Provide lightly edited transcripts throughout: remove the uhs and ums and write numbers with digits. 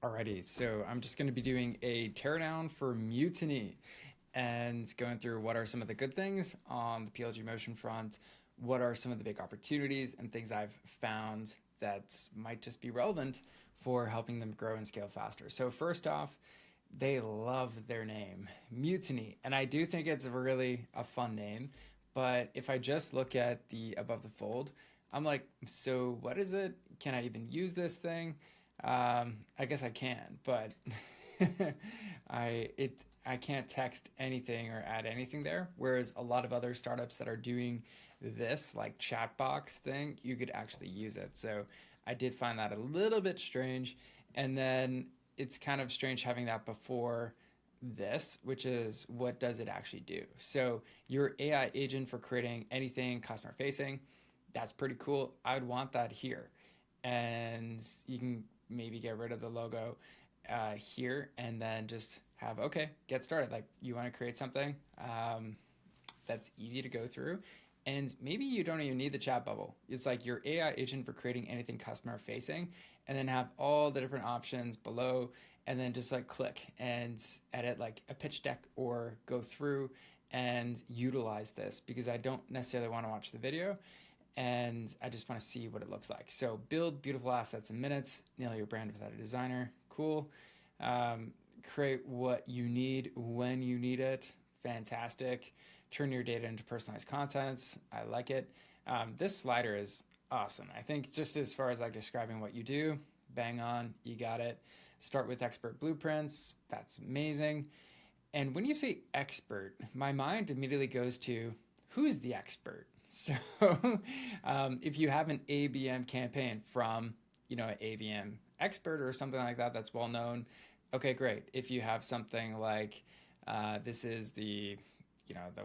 Alrighty, so I'm just going to be doing a teardown for Mutiny and going through what are some of the good things on the PLG motion front, what are some of the big opportunities and things I've found that might just be relevant for helping them grow and scale faster. So first off, they love their name, Mutiny, and I do think it's really a fun name, but if I just look at the above the fold, I'm like, so what is it? Can I even use this thing? I guess I can, but I can't text anything or add anything there. Whereas a lot of other startups that are doing this like chat box thing, you could actually use it. So I did find that a little bit strange. And then it's kind of strange having that before this, which is what does it actually do? So your AI agent for creating anything customer facing, that's pretty cool. I would want that here. And you can maybe get rid of the logo here and then just have, okay, get started. Like you want to create something that's easy to go through. And maybe you don't even need the chat bubble. It's like your AI agent for creating anything customer facing, and then have all the different options below, and then just like click and edit like a pitch deck or go through and utilize this because I don't necessarily want to watch the video and I just want to see what it looks like. So build beautiful assets in minutes, nail your brand without a designer, cool. Create what you need when you need it, fantastic. Turn your data into personalized contents, I like it. This slider is awesome. I think just as far as like describing what you do, bang on, you got it. Start with expert blueprints, that's amazing. And when you say expert, my mind immediately goes to who's the expert? So if you have an ABM campaign from, an ABM expert or something like that that's well known, okay, great. If you have something like this is the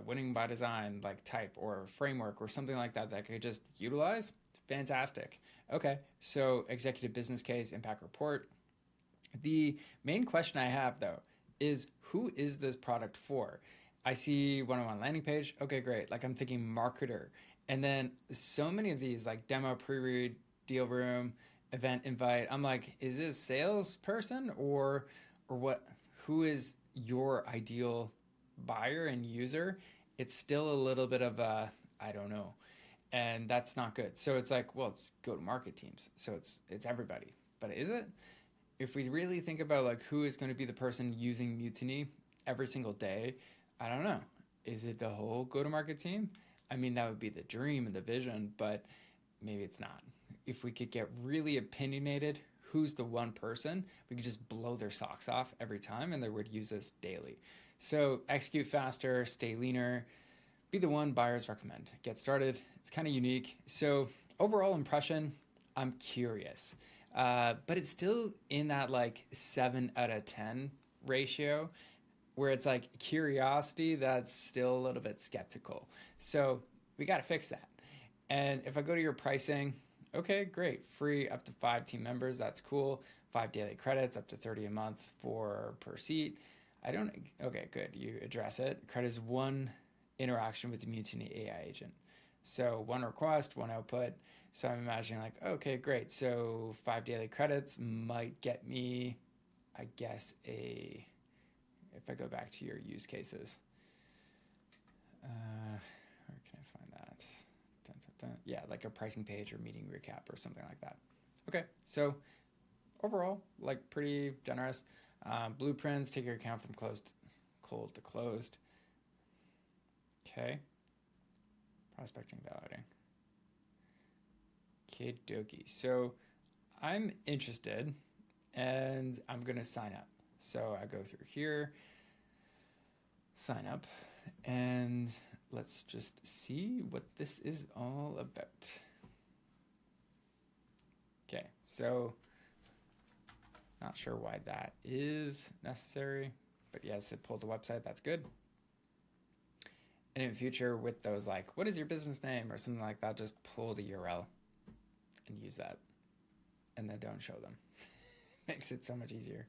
winning by design like type or framework or something like that that I could just utilize, fantastic. Okay, so executive business case, impact report. The main question I have though is who is this product for? I see one-on-one landing page. Okay, great. Like I'm thinking marketer. And then so many of these like demo, pre-read, deal room, event invite. I'm like, is this salesperson or what? Who is your ideal buyer and user? It's still a little bit of a I don't know, and that's not good. So it's like, well, it's go-to-market teams, so it's everybody. But is it? If we really think about like who is going to be the person using Mutiny every single day, I don't know. Is it the whole go-to-market team? I mean, that would be the dream and the vision, but maybe it's not. If we could get really opinionated, who's the one person, we could just blow their socks off every time and they would use this daily. So execute faster, stay leaner, be the one buyers recommend. Get started. It's kind of unique. So overall impression, I'm curious. But it's still in that like 7 out of 10 ratio where it's like curiosity that's still a little bit skeptical. So we got to fix that. And if I go to your pricing, okay, great. Free up to 5 team members. That's cool. 5 daily credits, up to 30 a month for per seat. I don't, okay, good. You address it. Credit is one interaction with the Mutiny AI agent. So one request, one output. So I'm imagining like, okay, great. So 5 daily credits might get me, I guess, if I go back to your use cases, where can I find that? Dun, dun, dun. Yeah, like a pricing page or meeting recap or something like that. Okay, so overall, like pretty generous. Blueprints, take your account from cold to closed. Okay. Prospecting, validating. Kid dokie. So I'm interested and I'm going to sign up. So I go through here, sign up, and let's just see what this is all about. Okay, so not sure why that is necessary, but yes, it pulled the website. That's good. And in future with those like, what is your business name or something like that, just pull the URL and use that and then don't show them. Makes it so much easier.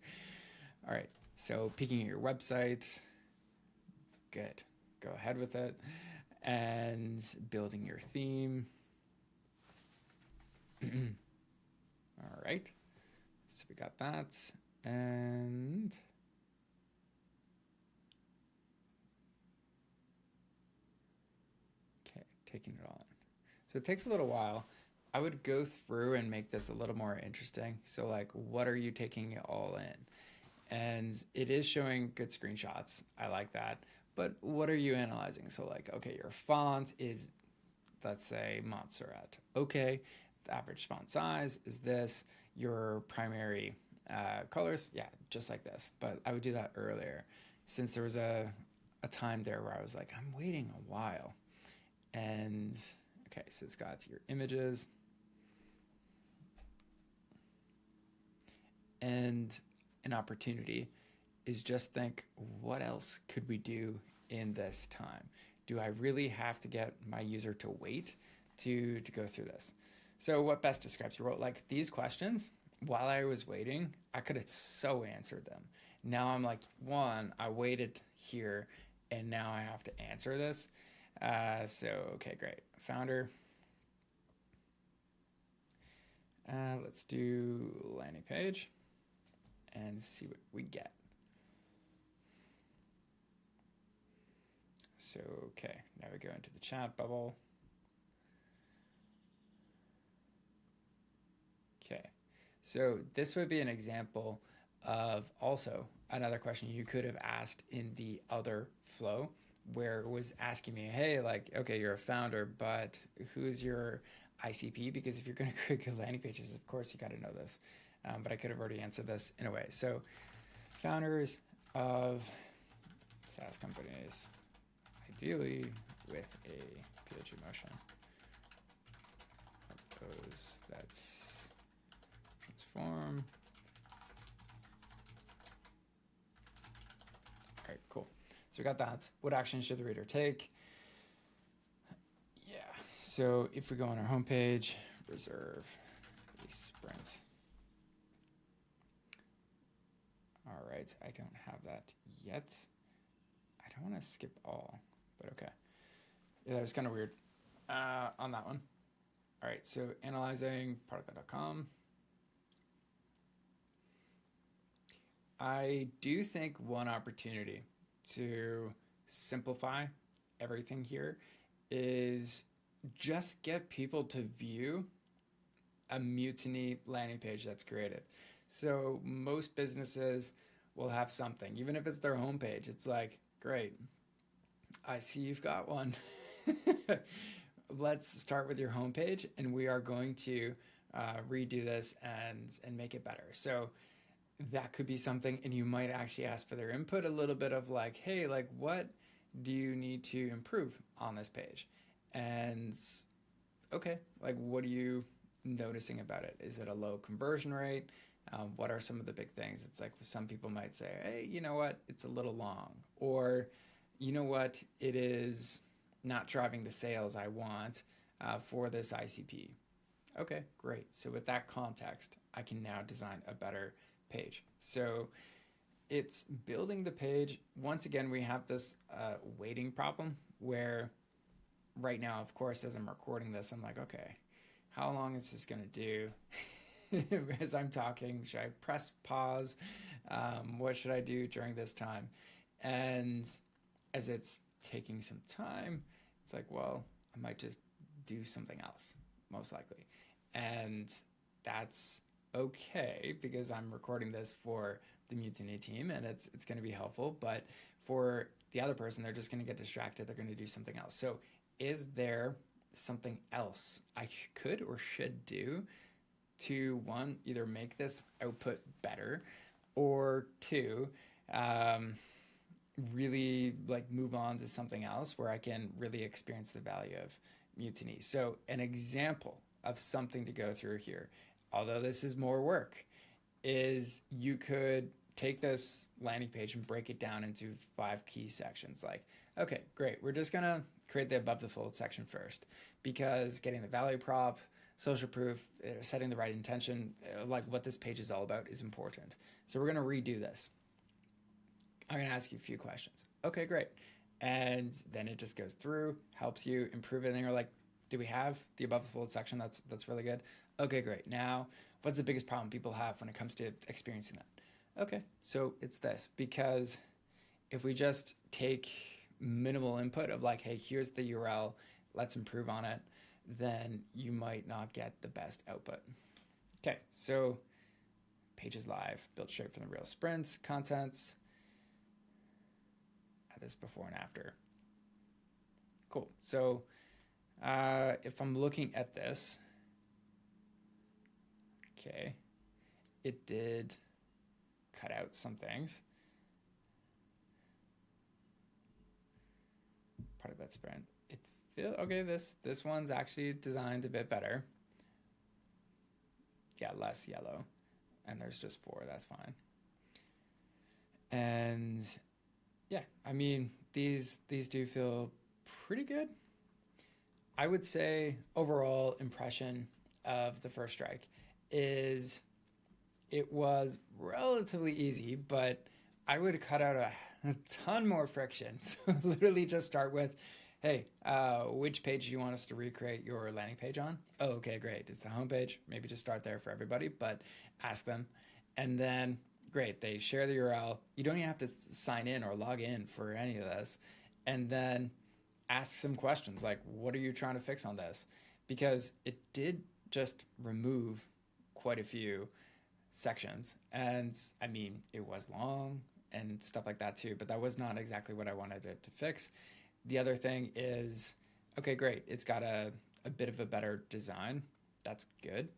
All right, so peeking at your website, good. Go ahead with it. And building your theme. All right, so we got that. And okay, taking it all in. So it takes a little while. I would go through and make this a little more interesting. So like, what are you taking it all in? And it is showing good screenshots. I like that. But what are you analyzing? So like, okay, your font is, let's say, Montserrat. Okay, the average font size is this. Your primary colors, yeah, just like this. But I would do that earlier, since there was a time there where I was like, I'm waiting a while. And okay, so it's got your images. And an opportunity is just think, what else could we do in this time? Do I really have to get my user to wait to go through this? So what best describes you? Wrote like these questions while I was waiting, I could have so answered them. Now I'm like, one, I waited here and now I have to answer this. So, okay, great. Founder. Let's do landing page and see what we get. So, okay, now we go into the chat bubble. Okay, so this would be an example of also another question you could have asked in the other flow, where it was asking me, hey, like, okay, you're a founder, but who's your ICP? Because if you're going to create good landing pages, of course, you got to know this. But I could have already answered this in a way. So founders of SaaS companies, ideally with a PH motion, propose that transform. All right, cool. So we got that. What action should the reader take? Yeah, so if we go on our homepage, reserve a sprint. All right, I don't have that yet. I don't want to skip all, but okay. Yeah, that was kind of weird on that one. All right, so analyzing ProductLed.com. I do think one opportunity to simplify everything here is just get people to view a Mutiny landing page that's created. So most businesses will have something, even if it's their homepage. It's like, great, I see you've got one. Let's start with your homepage, and we are going to redo this and make it better. So that could be something, and you might actually ask for their input a little bit of like, hey, like, what do you need to improve on this page? And okay, like, what are you noticing about it? Is it a low conversion rate? What are some of the big things? It's like some people might say, hey, you know what, it's a little long, or you know what, it is not driving the sales I want for this ICP. Okay, great. So with that context, I can now design a better page. So it's building the page. Once again, we have this waiting problem where right now, of course, as I'm recording this, I'm like, okay, how long is this going to do? As I'm talking, should I press pause? What should I do during this time? And as it's taking some time, it's like, well, I might just do something else, most likely. And that's okay because I'm recording this for the Mutiny team and it's going to be helpful. But for the other person, they're just going to get distracted. They're going to do something else. So is there something else I could or should do to, one, either make this output better, or two, really like move on to something else where I can really experience the value of Mutiny? So an example of something to go through here, although this is more work, is you could take this landing page and break it down into 5 key sections. Like, okay, great, we're just gonna create the above the fold section first, because getting the value prop, social proof, setting the right intention, like what this page is all about, is important. So we're gonna redo this. I'm gonna ask you a few questions. Okay, great. And then it just goes through, helps you improve it, and you're like, do we have the above the fold section? That's really good. Okay, great. Now, what's the biggest problem people have when it comes to experiencing that? Okay, so it's this because if we just take minimal input of like, hey, here's the URL, let's improve on it, then you might not get the best output. Okay, so pages live, built straight from the real sprints, contents, add this before and after. Cool. So if I'm looking at this, okay, it did cut out some things. Part of that sprint. It feel okay. This one's actually designed a bit better. Yeah, less yellow, and there's just 4. That's fine. And yeah, I mean these do feel pretty good. I would say overall impression of the first strike is it was relatively easy, but I would cut out a ton more friction. So literally just start with, hey, which page do you want us to recreate your landing page on? Oh, okay, great. It's the homepage. Maybe just start there for everybody, but ask them. And then, great, they share the URL. You don't even have to sign in or log in for any of this. And then ask some questions like, what are you trying to fix on this? Because it did just remove quite a few sections. And I mean, it was long and stuff like that too, but that was not exactly what I wanted it to fix. The other thing is, okay, great. It's got a bit of a better design. That's good.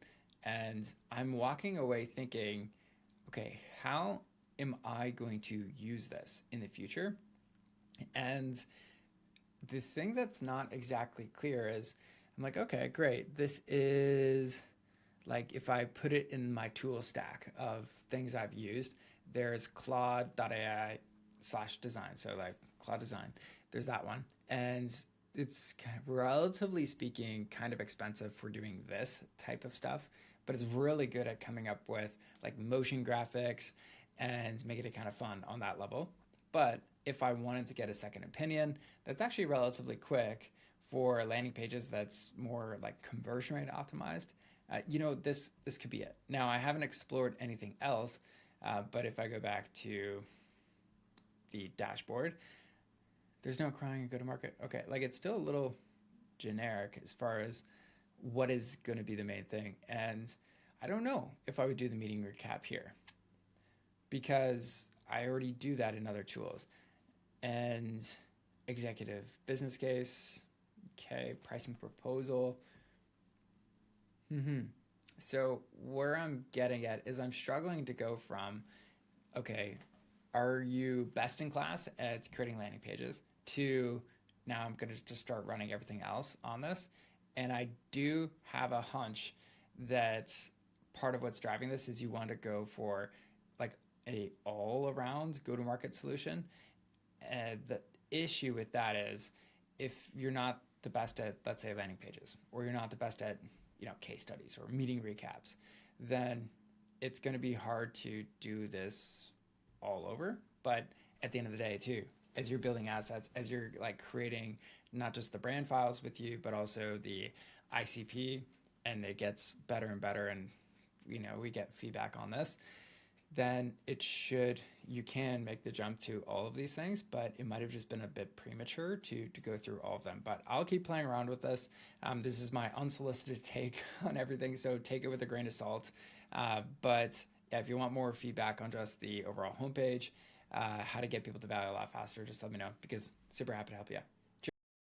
And I'm walking away thinking, okay, how am I going to use this in the future? And the thing that's not exactly clear is I'm like, okay, great. This is like if I put it in my tool stack of things I've used, there's Claude.ai/design. So like Claude Design, there's that one. And it's relatively speaking kind of expensive for doing this type of stuff, but it's really good at coming up with like motion graphics and making it kind of fun on that level. But if I wanted to get a second opinion, that's actually relatively quick for landing pages that's more like conversion rate optimized. This could be it. Now, I haven't explored anything else, but if I go back to the dashboard, there's no crying and go to market. Okay, like it's still a little generic as far as what is going to be the main thing. And I don't know if I would do the meeting recap here because I already do that in other tools. And executive business case, okay, pricing proposal. So where I'm getting at is I'm struggling to go from, okay, are you best in class at creating landing pages to now I'm going to just start running everything else on this. And I do have a hunch that part of what's driving this is you want to go for like a all around go to market solution. And the issue with that is if you're not the best at, let's say, landing pages, or you're not the best at, case studies or meeting recaps, then it's going to be hard to do this all over. But at the end of the day, too, as you're building assets, as you're like creating not just the brand files with you, but also the ICP, and it gets better and better, and we get feedback on this, then you can make the jump to all of these things, but it might have just been a bit premature to go through all of them. But I'll keep playing around with this. This is my unsolicited take on everything, so take it with a grain of salt. But yeah, if you want more feedback on just the overall homepage, how to get people to value a lot faster, just let me know because super happy to help you out.